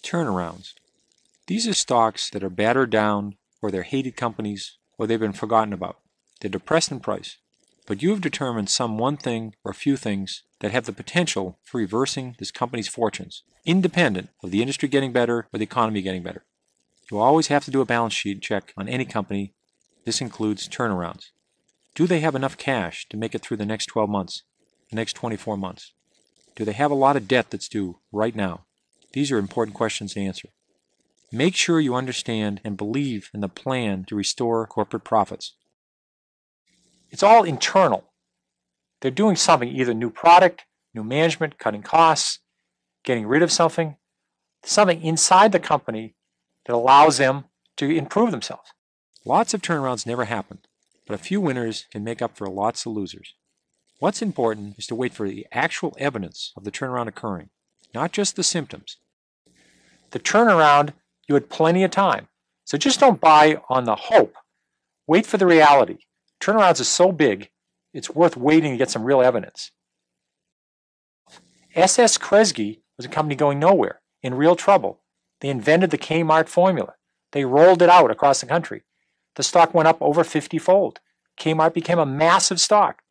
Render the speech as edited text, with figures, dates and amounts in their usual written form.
Turnarounds. These are stocks that are battered down, or they're hated companies, or they've been forgotten about. They're depressed in price. But you have determined some one thing or a few things that have the potential for reversing this company's fortunes, independent of the industry getting better or the economy getting better. You always have to do a balance sheet check on any company. This includes turnarounds. Do they have enough cash to make it through the next 12 months, the next 24 months? Do they have a lot of debt that's due right now? These are important questions to answer. Make sure you understand and believe in the plan to restore corporate profits. It's all internal. They're doing something, either new product, new management, cutting costs, getting rid of something inside the company that allows them to improve themselves. Lots of turnarounds never happen, but a few winners can make up for lots of losers. What's important is to wait for the actual evidence of the turnaround occurring, not just the symptoms. The turnaround, you had plenty of time, so just don't buy on the hope. Wait for the reality. Turnarounds are so big, it's worth waiting to get some real evidence. S.S. Kresge was a company going nowhere, in real trouble. They invented the Kmart formula. They rolled it out across the country. The stock went up over 50-fold. Kmart became a massive stock.